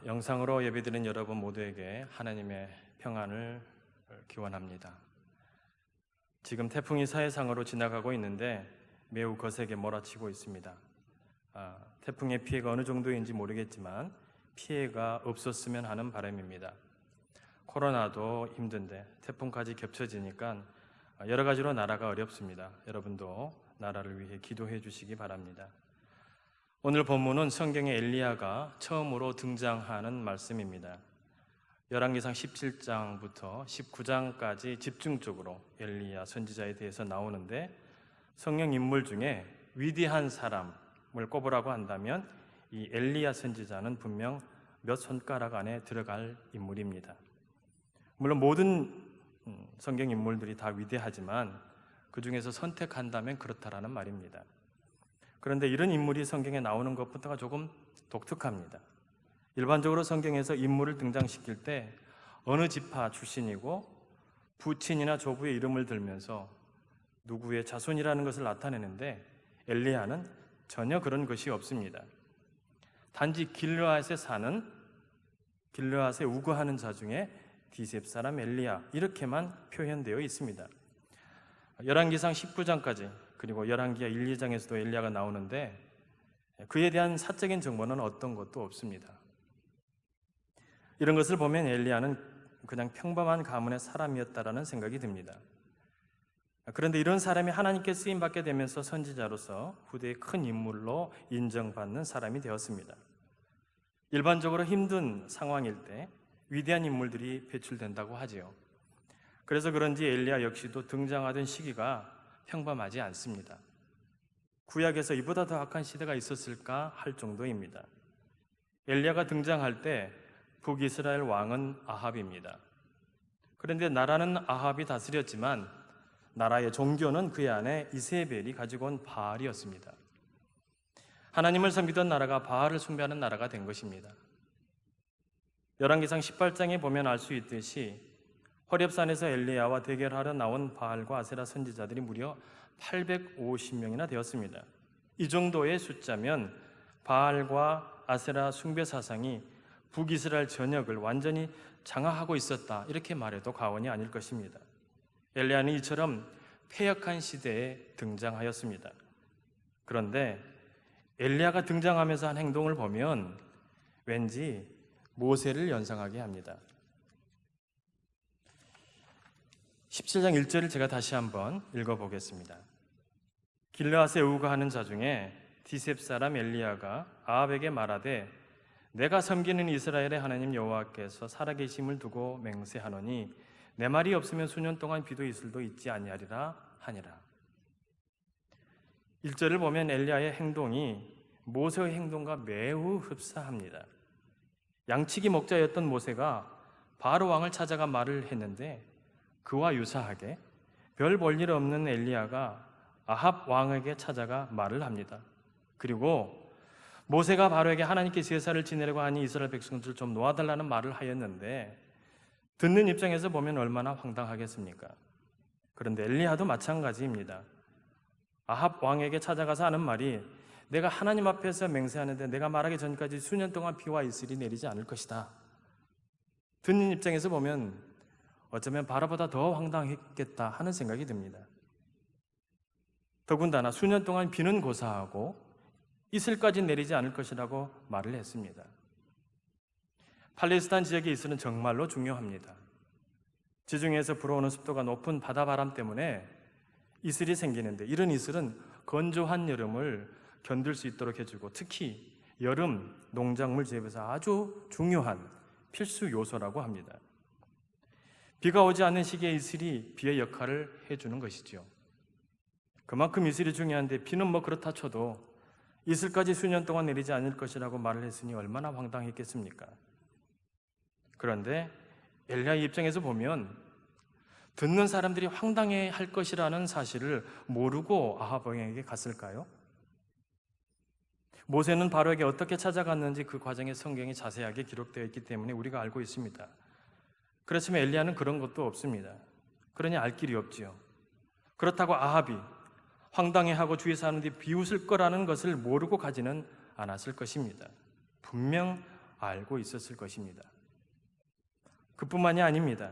영상으로 예배드린 여러분 모두에게 하나님의 평안을 기원합니다. 지금 태풍이 서해상으로 지나가고 있는데 매우 거세게 몰아치고 있습니다. 태풍의 피해가 어느 정도인지 모르겠지만 피해가 없었으면 하는 바람입니다. 코로나도 힘든데 태풍까지 겹쳐지니까 여러 가지로 나라가 어렵습니다. 여러분도 나라를 위해 기도해 주시기 바랍니다. 오늘 본문은 성경에 엘리야가 처음으로 등장하는 말씀입니다. 열왕기상 17장부터 19장까지 집중적으로 엘리야 선지자에 대해서 나오는데, 성경 인물 중에 위대한 사람을 꼽으라고 한다면 이 엘리야 선지자는 분명 몇 손가락 안에 들어갈 인물입니다. 물론 모든 성경 인물들이 다 위대하지만 그 중에서 선택한다면 그렇다라는 말입니다. 그런데 이런 인물이 성경에 나오는 것부터가 조금 독특합니다. 일반적으로 성경에서 인물을 등장시킬 때 어느 지파 출신이고 부친이나 조부의 이름을 들면서 누구의 자손이라는 것을 나타내는데, 엘리야는 전혀 그런 것이 없습니다. 단지 길르앗에 우거하는 자 중에 디셉 사람 엘리야, 이렇게만 표현되어 있습니다. 열왕기상 19장까지 그리고 열왕기하 1, 2장에서도 엘리야가 나오는데 그에 대한 사적인 정보는 어떤 것도 없습니다. 이런 것을 보면 엘리야는 그냥 평범한 가문의 사람이었다라는 생각이 듭니다. 그런데 이런 사람이 하나님께 쓰임받게 되면서 선지자로서 후대의 큰 인물로 인정받는 사람이 되었습니다. 일반적으로 힘든 상황일 때 위대한 인물들이 배출된다고 하지요. 그래서 그런지 엘리야 역시도 등장하던 시기가 평범하지 않습니다. 구약에서 이보다 더 악한 시대가 있었을까 할 정도입니다. 엘리야가 등장할 때 북이스라엘 왕은 아합입니다. 그런데 나라는 아합이 다스렸지만 나라의 종교는 그의 아내 이세벨이 가지고 온 바알이었습니다. 하나님을 섬기던 나라가 바알을 숭배하는 나라가 된 것입니다. 열왕기상 18장에 보면 알 수 있듯이 호렙산에서 엘리야와 대결하러 나온 바알과 아세라 선지자들이 무려 850명이나 되었습니다. 이 정도의 숫자면 바알과 아세라 숭배 사상이 북이스라엘 전역을 완전히 장악하고 있었다, 이렇게 말해도 과언이 아닐 것입니다. 엘리야는 이처럼 패역한 시대에 등장하였습니다. 그런데 엘리야가 등장하면서 한 행동을 보면 왠지 모세를 연상하게 합니다. 17장 1절을 제가 다시 한번 읽어보겠습니다. 길르앗에 우거하는 자 중에 디셉 사람 엘리야가 아합에게 말하되 내가 섬기는 이스라엘의 하나님 여호와께서 살아계심을 두고 맹세하노니 내 말이 없으면 수년 동안 비도 이슬도 있지 아니하리라 하니라. 1절을 보면 엘리야의 행동이 모세의 행동과 매우 흡사합니다. 양치기 목자였던 모세가 바로 왕을 찾아가 말을 했는데 그와 유사하게 별 볼 일 없는 엘리야가 아합 왕에게 찾아가 말을 합니다. 그리고 모세가 바로에게 하나님께 제사를 지내려고 하니 이스라엘 백성들을 좀 놓아달라는 말을 하였는데 듣는 입장에서 보면 얼마나 황당하겠습니까? 그런데 엘리야도 마찬가지입니다. 아합 왕에게 찾아가서 하는 말이 내가 하나님 앞에서 맹세하는데 내가 말하기 전까지 수년 동안 비와 이슬이 내리지 않을 것이다. 듣는 입장에서 보면 어쩌면 바로보다 더 황당했겠다 하는 생각이 듭니다. 더군다나 수년 동안 비는 고사하고 이슬까지 내리지 않을 것이라고 말을 했습니다. 팔레스타인 지역의 이슬은 정말로 중요합니다. 지중해에서 불어오는 습도가 높은 바다바람 때문에 이슬이 생기는데, 이런 이슬은 건조한 여름을 견딜 수 있도록 해주고 특히 여름 농작물 재배에서 아주 중요한 필수 요소라고 합니다. 비가 오지 않는 시기에 이슬이 비의 역할을 해주는 것이죠. 그만큼 이슬이 중요한데 비는 뭐 그렇다 쳐도 이슬까지 수년 동안 내리지 않을 것이라고 말을 했으니 얼마나 황당했겠습니까? 그런데 엘리야의 입장에서 보면 듣는 사람들이 황당해할 것이라는 사실을 모르고 아합 왕에게 갔을까요? 모세는 바로에게 어떻게 찾아갔는지 그 과정에 성경이 자세하게 기록되어 있기 때문에 우리가 알고 있습니다. 그렇지만 엘리야는 그런 것도 없습니다. 그러니 알 길이 없지요. 그렇다고 아합이 황당해하고 주위 사람들이 비웃을 거라는 것을 모르고 가지는 않았을 것입니다. 분명 알고 있었을 것입니다. 그뿐만이 아닙니다.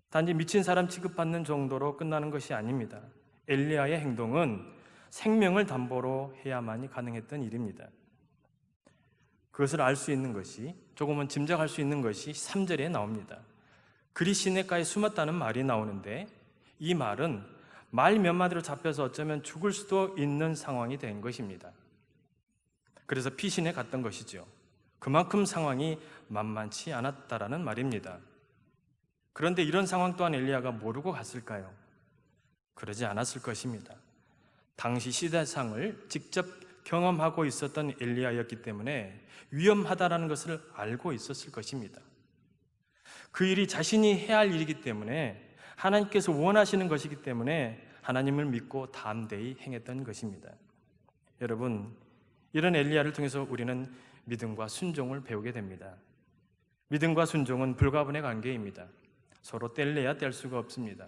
단지 미친 사람 취급받는 정도로 끝나는 것이 아닙니다. 엘리야의 행동은 생명을 담보로 해야만이 가능했던 일입니다. 그것을 알 수 있는 것이, 조금은 짐작할 수 있는 것이 3절에 나옵니다. 그리 시냇가에 숨었다는 말이 나오는데, 이 말은 말 몇 마디로 잡혀서 어쩌면 죽을 수도 있는 상황이 된 것입니다. 그래서 피신에 갔던 것이죠. 그만큼 상황이 만만치 않았다라는 말입니다. 그런데 이런 상황 또한 엘리야가 모르고 갔을까요? 그러지 않았을 것입니다. 당시 시대상을 직접 경험하고 있었던 엘리야였기 때문에 위험하다라는 것을 알고 있었을 것입니다. 그 일이 자신이 해야 할 일이기 때문에, 하나님께서 원하시는 것이기 때문에 하나님을 믿고 담대히 행했던 것입니다. 여러분, 이런 엘리야를 통해서 우리는 믿음과 순종을 배우게 됩니다. 믿음과 순종은 불가분의 관계입니다. 서로 뗄래야 뗄 수가 없습니다.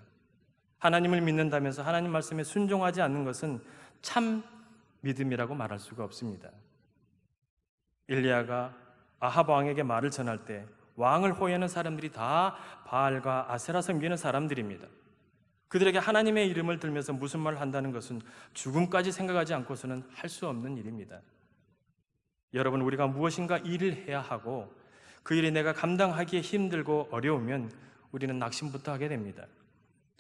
하나님을 믿는다면서 하나님 말씀에 순종하지 않는 것은 참 믿음이라고 말할 수가 없습니다. 엘리야가 아합 왕에게 말을 전할 때 왕을 호위하는 사람들이 다 바알과 아세라 섬기는 사람들입니다. 그들에게 하나님의 이름을 들면서 무슨 말을 한다는 것은 죽음까지 생각하지 않고서는 할 수 없는 일입니다. 여러분, 우리가 무엇인가 일을 해야 하고 그 일이 내가 감당하기에 힘들고 어려우면 우리는 낙심부터 하게 됩니다.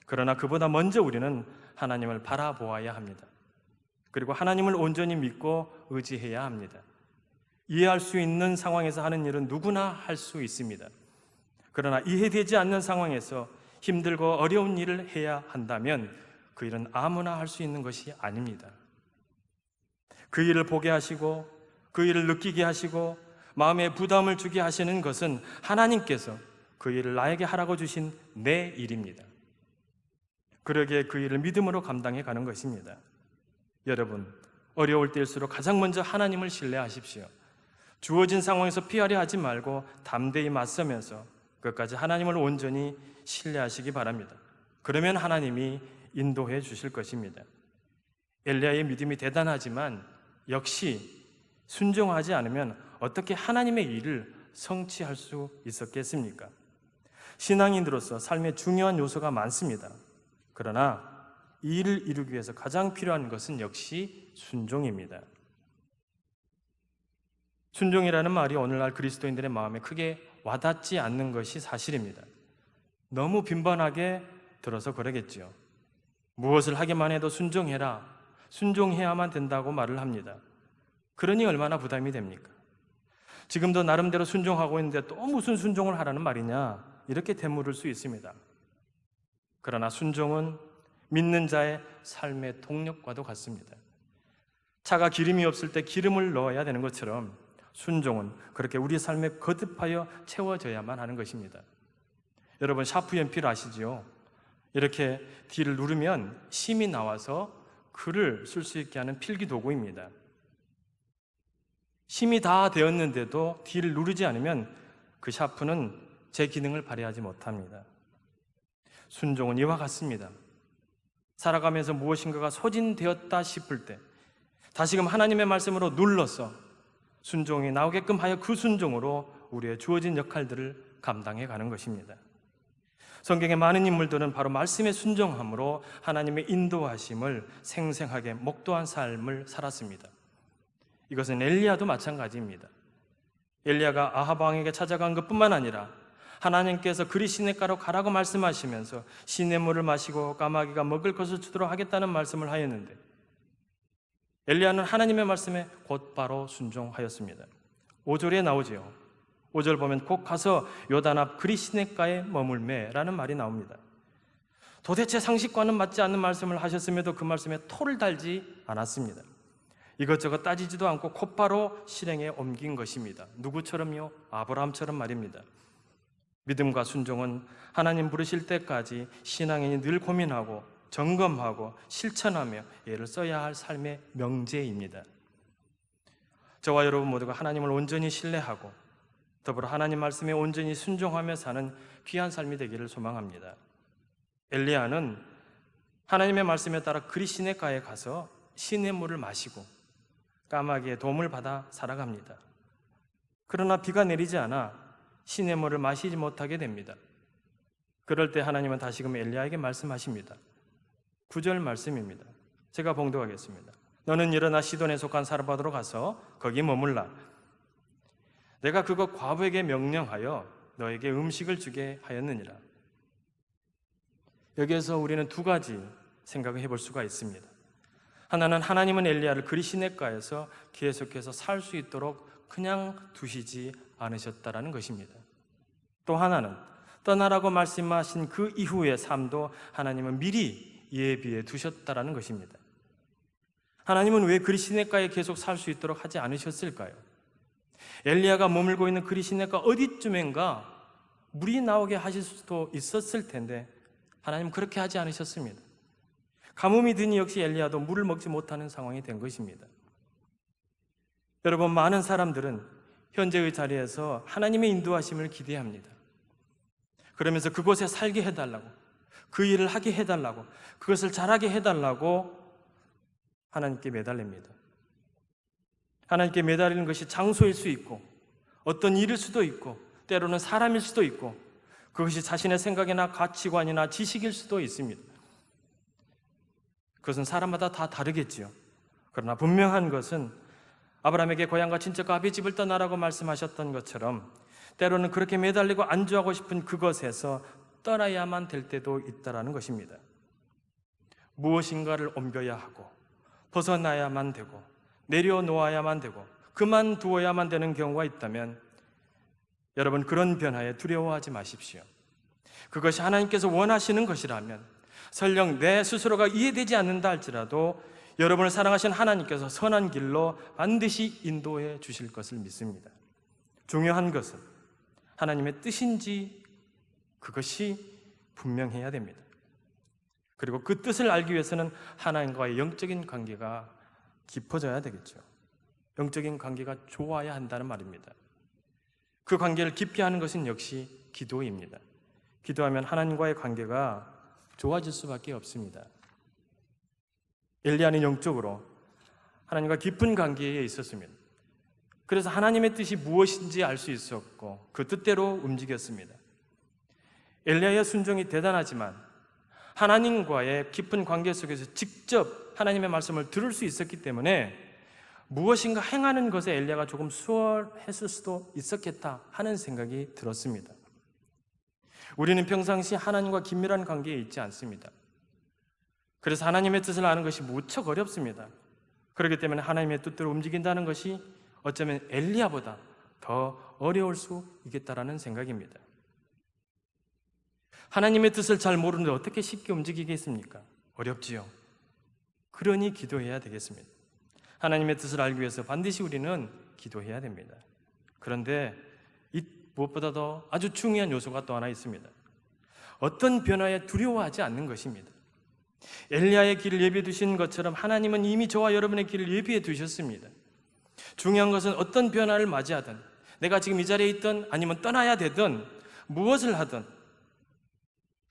그러나 그보다 먼저 우리는 하나님을 바라보아야 합니다. 그리고 하나님을 온전히 믿고 의지해야 합니다. 이해할 수 있는 상황에서 하는 일은 누구나 할 수 있습니다. 그러나 이해되지 않는 상황에서 힘들고 어려운 일을 해야 한다면 그 일은 아무나 할 수 있는 것이 아닙니다. 그 일을 보게 하시고 그 일을 느끼게 하시고 마음에 부담을 주게 하시는 것은 하나님께서 그 일을 나에게 하라고 주신 내 일입니다. 그러기에 그 일을 믿음으로 감당해 가는 것입니다. 여러분, 어려울 때일수록 가장 먼저 하나님을 신뢰하십시오. 주어진 상황에서 피하려 하지 말고 담대히 맞서면서 끝까지 하나님을 온전히 신뢰하시기 바랍니다. 그러면 하나님이 인도해 주실 것입니다. 엘리야의 믿음이 대단하지만 역시 순종하지 않으면 어떻게 하나님의 일을 성취할 수 있었겠습니까? 신앙인으로서 삶에 중요한 요소가 많습니다. 그러나 이 일을 이루기 위해서 가장 필요한 것은 역시 순종입니다. 순종이라는 말이 오늘날 그리스도인들의 마음에 크게 와닿지 않는 것이 사실입니다. 너무 빈번하게 들어서 그러겠지요. 무엇을 하기만 해도 순종해라, 순종해야만 된다고 말을 합니다. 그러니 얼마나 부담이 됩니까? 지금도 나름대로 순종하고 있는데 또 무슨 순종을 하라는 말이냐, 이렇게 되물을 수 있습니다. 그러나 순종은 믿는 자의 삶의 동력과도 같습니다. 차가 기름이 없을 때 기름을 넣어야 되는 것처럼 순종은 그렇게 우리 삶에 거듭하여 채워져야만 하는 것입니다. 여러분, 샤프 연필 아시지요? 이렇게 D를 누르면 심이 나와서 글을 쓸 수 있게 하는 필기 도구입니다. 심이 다 되었는데도 D를 누르지 않으면 그 샤프는 제 기능을 발휘하지 못합니다. 순종은 이와 같습니다. 살아가면서 무엇인가가 소진되었다 싶을 때 다시금 하나님의 말씀으로 눌러서 순종이 나오게끔 하여 그 순종으로 우리의 주어진 역할들을 감당해 가는 것입니다. 성경의 많은 인물들은 바로 말씀에 순종함으로 하나님의 인도하심을 생생하게 목도한 삶을 살았습니다. 이것은 엘리야도 마찬가지입니다. 엘리야가 아합 왕에게 찾아간 것뿐만 아니라 하나님께서 그리 시냇가로 가라고 말씀하시면서 시냇물을 마시고 까마귀가 먹을 것을 주도록 하겠다는 말씀을 하였는데 엘리야는 하나님의 말씀에 곧바로 순종하였습니다. 5절에 나오지요. 5절 보면 곧 가서 요단 앞 그리 시냇가에 머물매라는 말이 나옵니다. 도대체 상식과는 맞지 않는 말씀을 하셨음에도 그 말씀에 토를 달지 않았습니다. 이것저것 따지지도 않고 곧바로 실행에 옮긴 것입니다. 누구처럼요? 아브라함처럼 말입니다. 믿음과 순종은 하나님 부르실 때까지 신앙인이 늘 고민하고 점검하고 실천하며 애를 써야 할 삶의 명제입니다. 저와 여러분 모두가 하나님을 온전히 신뢰하고 더불어 하나님 말씀에 온전히 순종하며 사는 귀한 삶이 되기를 소망합니다. 엘리야는 하나님의 말씀에 따라 그리 시냇가에 가서 시냇물을 마시고 까마귀의 도움을 받아 살아갑니다. 그러나 비가 내리지 않아 시냇물을 마시지 못하게 됩니다. 그럴 때 하나님은 다시금 엘리야에게 말씀하십니다. 9절 말씀입니다. 제가 봉독하겠습니다. 너는 일어나 시돈에 속한 사르밧으로 가서 거기 머물라. 내가 그곳 과부에게 명령하여 너에게 음식을 주게 하였느니라. 여기에서 우리는 두 가지 생각을 해볼 수가 있습니다. 하나는 하나님은 엘리야를 그리 시냇가에서 계속해서 살 수 있도록 그냥 두시지 않으셨다라는 것입니다. 또 하나는 떠나라고 말씀하신 그 이후의 삶도 하나님은 미리 예비해 두셨다라는 것입니다. 하나님은 왜 그리 시냇가에 계속 살 수 있도록 하지 않으셨을까요? 엘리야가 머물고 있는 그리 시냇가 어디쯤인가 물이 나오게 하실 수도 있었을 텐데 하나님은 그렇게 하지 않으셨습니다. 가뭄이 드니 역시 엘리야도 물을 먹지 못하는 상황이 된 것입니다. 여러분, 많은 사람들은 현재의 자리에서 하나님의 인도하심을 기대합니다. 그러면서 그곳에 살게 해달라고, 그 일을 하게 해달라고, 그것을 잘하게 해달라고 하나님께 매달립니다. 하나님께 매달리는 것이 장소일 수 있고 어떤 일일 수도 있고 때로는 사람일 수도 있고 그것이 자신의 생각이나 가치관이나 지식일 수도 있습니다. 그것은 사람마다 다 다르겠지요. 그러나 분명한 것은 아브라함에게 고향과 친척과 아비 집을 떠나라고 말씀하셨던 것처럼 때로는 그렇게 매달리고 안주하고 싶은 그것에서 떠나야만 될 때도 있다는 것입니다. 무엇인가를 옮겨야 하고 벗어나야만 되고 내려놓아야만 되고 그만두어야만 되는 경우가 있다면 여러분, 그런 변화에 두려워하지 마십시오. 그것이 하나님께서 원하시는 것이라면 설령 내 스스로가 이해되지 않는다 할지라도 여러분을 사랑하신 하나님께서 선한 길로 반드시 인도해 주실 것을 믿습니다. 중요한 것은 하나님의 뜻인지 그것이 분명해야 됩니다. 그리고 그 뜻을 알기 위해서는 하나님과의 영적인 관계가 깊어져야 되겠죠. 영적인 관계가 좋아야 한다는 말입니다. 그 관계를 깊게 하는 것은 역시 기도입니다. 기도하면 하나님과의 관계가 좋아질 수밖에 없습니다. 엘리야는 영적으로 하나님과 깊은 관계에 있었습니다. 그래서 하나님의 뜻이 무엇인지 알 수 있었고 그 뜻대로 움직였습니다. 엘리야의 순종이 대단하지만 하나님과의 깊은 관계 속에서 직접 하나님의 말씀을 들을 수 있었기 때문에 무엇인가 행하는 것에 엘리야가 조금 수월했을 수도 있었겠다 하는 생각이 들었습니다. 우리는 평상시 하나님과 긴밀한 관계에 있지 않습니다. 그래서 하나님의 뜻을 아는 것이 무척 어렵습니다. 그렇기 때문에 하나님의 뜻대로 움직인다는 것이 어쩌면 엘리야보다 더 어려울 수 있겠다라는 생각입니다. 하나님의 뜻을 잘 모르는데 어떻게 쉽게 움직이겠습니까? 어렵지요. 그러니 기도해야 되겠습니다. 하나님의 뜻을 알기 위해서 반드시 우리는 기도해야 됩니다. 그런데 무엇보다도 아주 중요한 요소가 또 하나 있습니다. 어떤 변화에 두려워하지 않는 것입니다. 엘리야의 길을 예비해 두신 것처럼 하나님은 이미 저와 여러분의 길을 예비해 두셨습니다. 중요한 것은 어떤 변화를 맞이하든 내가 지금 이 자리에 있든 아니면 떠나야 되든 무엇을 하든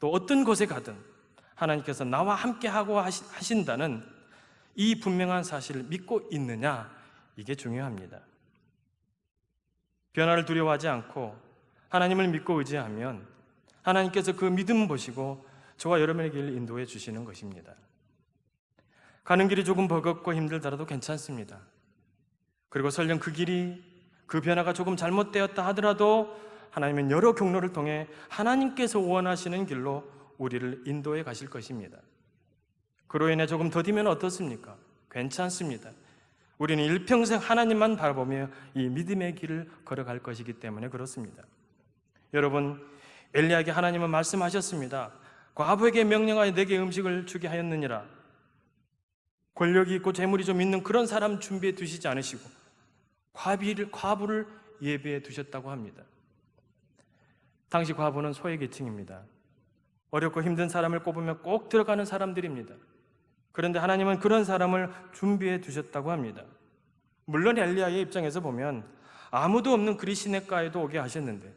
또 어떤 곳에 가든 하나님께서 나와 함께 하고 하신다는 이 분명한 사실을 믿고 있느냐, 이게 중요합니다. 변화를 두려워하지 않고 하나님을 믿고 의지하면 하나님께서 그 믿음 보시고 저와 여러분의 길을 인도해 주시는 것입니다. 가는 길이 조금 버겁고 힘들더라도 괜찮습니다. 그리고 설령 그 길이, 그 변화가 조금 잘못되었다 하더라도 하나님은 여러 경로를 통해 하나님께서 원하시는 길로 우리를 인도해 가실 것입니다. 그로 인해 조금 더디면 어떻습니까? 괜찮습니다. 우리는 일평생 하나님만 바라보며 이 믿음의 길을 걸어갈 것이기 때문에 그렇습니다. 여러분, 엘리야에게 하나님은 말씀하셨습니다. 과부에게 명령하여 내게 음식을 주게 하였느니라. 권력이 있고 재물이 좀 있는 그런 사람 준비해 두시지 않으시고 과부를 예비해 두셨다고 합니다. 당시 과부는 소외계층입니다. 어렵고 힘든 사람을 꼽으면 꼭 들어가는 사람들입니다. 그런데 하나님은 그런 사람을 준비해 두셨다고 합니다. 물론 엘리야의 입장에서 보면 아무도 없는 그리 시냇가에도 오게 하셨는데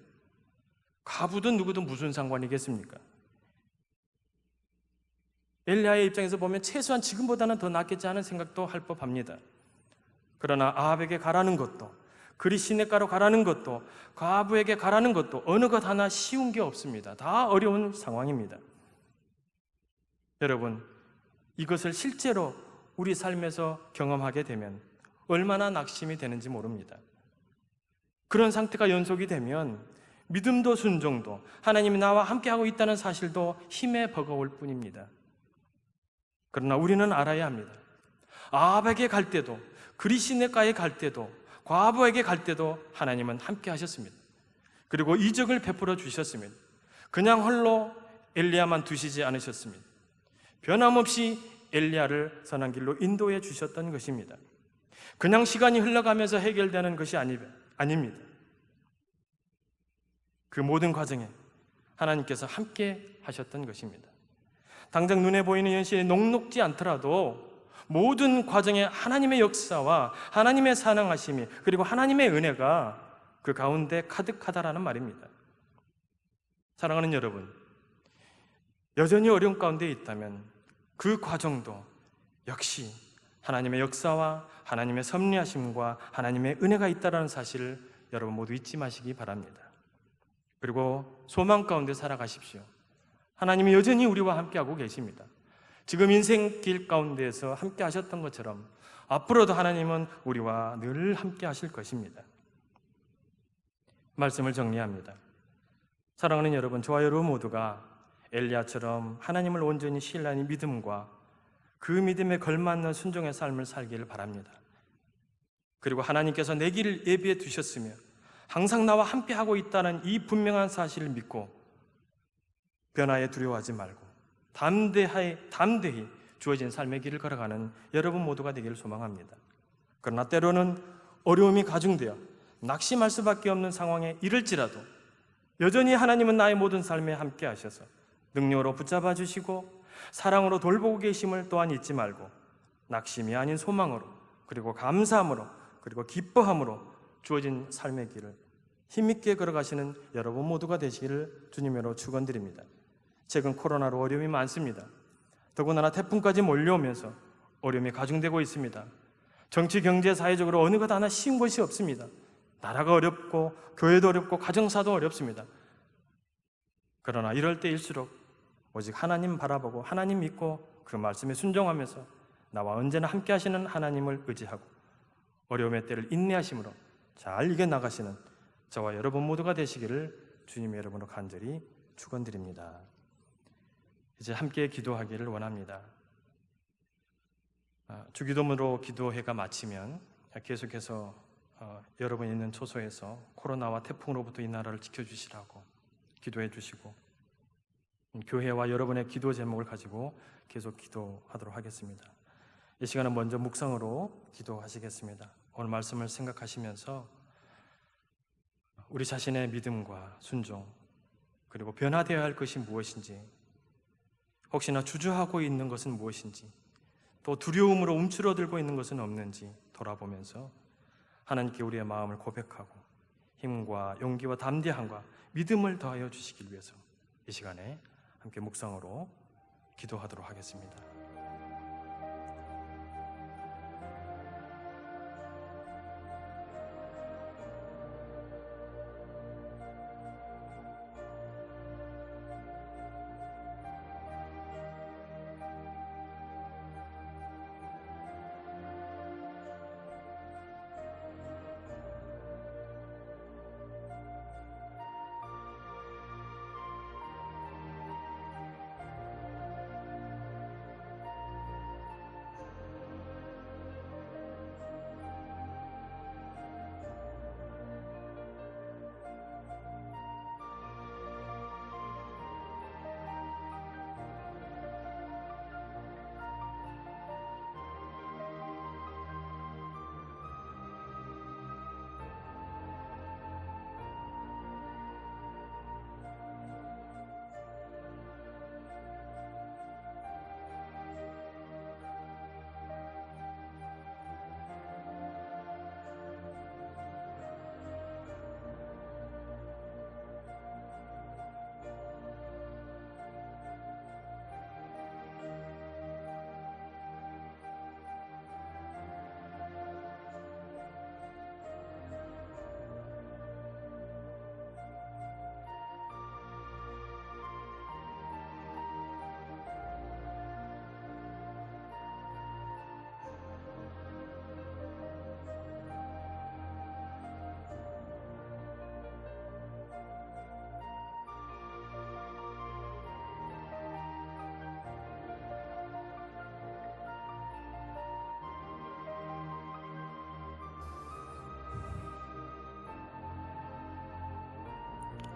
과부든 누구든 무슨 상관이겠습니까? 엘리야의 입장에서 보면 최소한 지금보다는 더 낫겠지 하는 생각도 할 법합니다. 그러나 아합에게 가라는 것도 그리 시냇가로 가라는 것도 과부에게 가라는 것도 어느 것 하나 쉬운 게 없습니다. 다 어려운 상황입니다. 여러분, 이것을 실제로 우리 삶에서 경험하게 되면 얼마나 낙심이 되는지 모릅니다. 그런 상태가 연속이 되면 믿음도 순종도 하나님이 나와 함께하고 있다는 사실도 힘에 버거울 뿐입니다. 그러나 우리는 알아야 합니다. 아합에게 갈 때도, 그리 시냇가에 갈 때도, 과부에게 갈 때도 하나님은 함께 하셨습니다. 그리고 이적을 베풀어 주셨습니다. 그냥 홀로 엘리야만 두시지 않으셨습니다. 변함없이 엘리야를 선한 길로 인도해 주셨던 것입니다. 그냥 시간이 흘러가면서 해결되는 것이 아닙니다. 그 모든 과정에 하나님께서 함께 하셨던 것입니다. 당장 눈에 보이는 현실이 녹록지 않더라도 모든 과정에 하나님의 역사와 하나님의 사랑하심이 그리고 하나님의 은혜가 그 가운데 가득하다라는 말입니다. 사랑하는 여러분, 여전히 어려운 가운데 있다면 그 과정도 역시 하나님의 역사와 하나님의 섭리하심과 하나님의 은혜가 있다는 사실을 여러분 모두 잊지 마시기 바랍니다. 그리고 소망 가운데 살아가십시오. 하나님이 여전히 우리와 함께하고 계십니다. 지금 인생길 가운데에서 함께 하셨던 것처럼 앞으로도 하나님은 우리와 늘 함께 하실 것입니다. 말씀을 정리합니다. 사랑하는 여러분, 저와 여러분 모두가 엘리야처럼 하나님을 온전히 신뢰하는 믿음과 그 믿음에 걸맞는 순종의 삶을 살기를 바랍니다. 그리고 하나님께서 내 길을 예비해 두셨으며 항상 나와 함께하고 있다는 이 분명한 사실을 믿고 변화에 두려워하지 말고 담대히 주어진 삶의 길을 걸어가는 여러분 모두가 되기를 소망합니다. 그러나 때로는 어려움이 가중되어 낙심할 수밖에 없는 상황에 이를지라도 여전히 하나님은 나의 모든 삶에 함께 하셔서 능력으로 붙잡아 주시고 사랑으로 돌보고 계심을 또한 잊지 말고 낙심이 아닌 소망으로 그리고 감사함으로 그리고 기뻐함으로 주어진 삶의 길을 힘있게 걸어가시는 여러분 모두가 되시기를 주님으로 축원드립니다. 최근 코로나로 어려움이 많습니다. 더군다나 태풍까지 몰려오면서 어려움이 가중되고 있습니다. 정치, 경제, 사회적으로 어느 것 하나 쉬운 것이 없습니다. 나라가 어렵고 교회도 어렵고 가정사도 어렵습니다. 그러나 이럴 때일수록 오직 하나님 바라보고 하나님 믿고 그 말씀에 순종하면서 나와 언제나 함께 하시는 하나님을 의지하고 어려움의 때를 인내하심으로 잘 이겨나가시는 저와 여러분 모두가 되시기를 주님의 이름으로 간절히 축원드립니다. 이제 함께 기도하기를 원합니다. 주기도문으로 기도회가 마치면 계속해서 여러분 있는 초소에서 코로나와 태풍으로부터 이 나라를 지켜주시라고 기도해 주시고 교회와 여러분의 기도 제목을 가지고 계속 기도하도록 하겠습니다. 이 시간은 먼저 묵상으로 기도하시겠습니다. 오늘 말씀을 생각하시면서 우리 자신의 믿음과 순종 그리고 변화되어야 할 것이 무엇인지 혹시나 주저하고 있는 것은 무엇인지 또 두려움으로 움츠러들고 있는 것은 없는지 돌아보면서 하나님께 우리의 마음을 고백하고 힘과 용기와 담대함과 믿음을 더하여 주시길 위해서 이 시간에 함께 묵상으로 기도하도록 하겠습니다.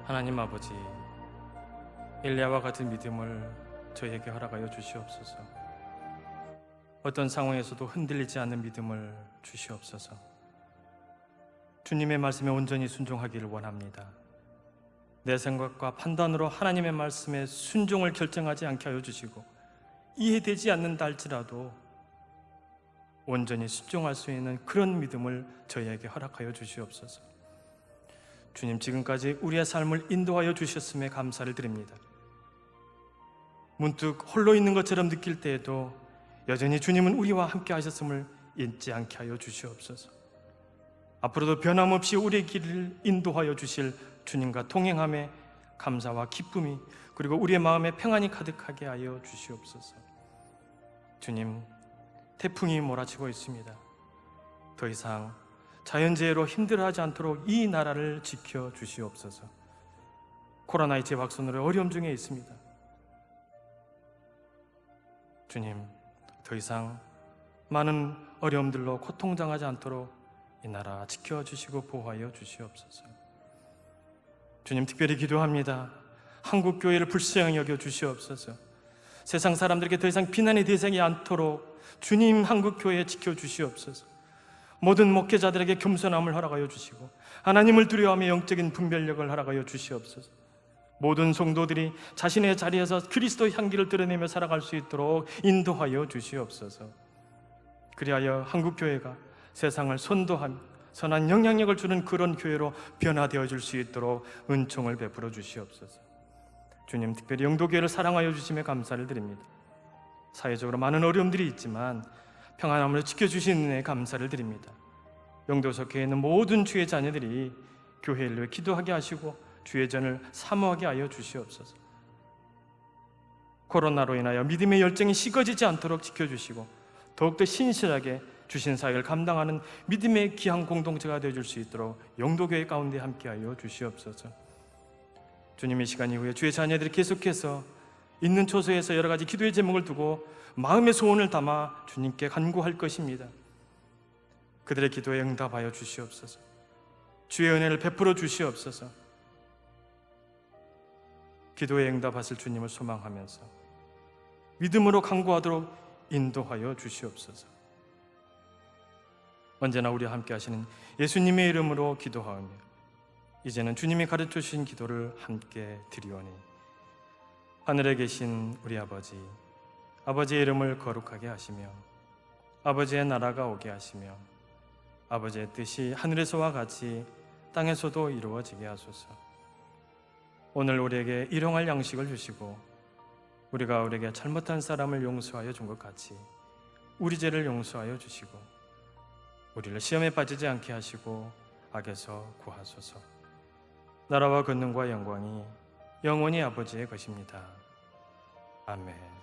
하나님 아버지, 엘리야와 같은 믿음을 저에게 허락하여 주시옵소서. 어떤 상황에서도 흔들리지 않는 믿음을 주시옵소서. 주님의 말씀에 온전히 순종하기를 원합니다. 내 생각과 판단으로 하나님의 말씀에 순종을 결정하지 않게 하여 주시고, 이해되지 않는다 할지라도 온전히 순종할 수 있는 그런 믿음을 저희에게 허락하여 주시옵소서. 주님, 지금까지 우리의 삶을 인도하여 주셨음에 감사를 드립니다. 문득 홀로 있는 것처럼 느낄 때에도 여전히 주님은 우리와 함께 하셨음을 잊지 않게 하여 주시옵소서. 앞으로도 변함없이 우리의 길을 인도하여 주실 주님과 동행함에 감사와 기쁨이, 그리고 우리의 마음에 평안이 가득하게 하여 주시옵소서. 주님, 태풍이 몰아치고 있습니다. 더 이상 자연재해로 힘들어하지 않도록 이 나라를 지켜 주시옵소서. 코로나의 재확산으로 어려움 중에 있습니다. 주님, 더 이상 많은 어려움들로 고통당하지 않도록 이 나라 지켜주시고 보호하여 주시옵소서. 주님, 특별히 기도합니다. 한국 교회를 불쌍히 여겨 주시옵소서. 세상 사람들에게 더 이상 비난의 대상이 않도록 주님 한국 교회에 지켜주시옵소서. 모든 목회자들에게 겸손함을 허락하여 주시고 하나님을 두려워하며 영적인 분별력을 허락하여 주시옵소서. 모든 성도들이 자신의 자리에서 그리스도의 향기를 드러내며 살아갈 수 있도록 인도하여 주시옵소서. 그리하여 한국교회가 세상을 선도하며 선한 영향력을 주는 그런 교회로 변화되어 줄 수 있도록 은총을 베풀어 주시옵소서. 주님, 특별히 영도교회를 사랑하여 주심에 감사를 드립니다. 사회적으로 많은 어려움들이 있지만 평안함으로 지켜주시는 은혜에 감사를 드립니다. 영도 속해 있는 모든 주의 자녀들이 교회를 위해 기도하게 하시고 주의 전을 사모하게 하여 주시옵소서. 코로나로 인하여 믿음의 열정이 식어지지 않도록 지켜주시고 더욱더 신실하게 주신 사역을 감당하는 믿음의 귀한 공동체가 되어줄 수 있도록 영도교회 가운데 함께하여 주시옵소서. 주님의 시간 이후에 주의 자녀들이 계속해서 있는 초소에서 여러 가지 기도의 제목을 두고 마음의 소원을 담아 주님께 간구할 것입니다. 그들의 기도에 응답하여 주시옵소서. 주의 은혜를 베풀어 주시옵소서. 기도에 응답하실 주님을 소망하면서 믿음으로 간구하도록 인도하여 주시옵소서. 언제나 우리와 함께 하시는 예수님의 이름으로 기도하오며 이제는 주님이 가르쳐 주신 기도를 함께 드리오니, 하늘에 계신 우리 아버지, 아버지의 이름을 거룩하게 하시며 아버지의 나라가 오게 하시며 아버지의 뜻이 하늘에서와 같이 땅에서도 이루어지게 하소서. 오늘 우리에게 일용할 양식을 주시고 우리가 우리에게 잘못한 사람을 용서하여 준 것 같이 우리 죄를 용서하여 주시고 우리를 시험에 빠지지 않게 하시고 악에서 구하소서. 나라와 권능과 영광이 영원히 아버지의 것입니다. 아멘.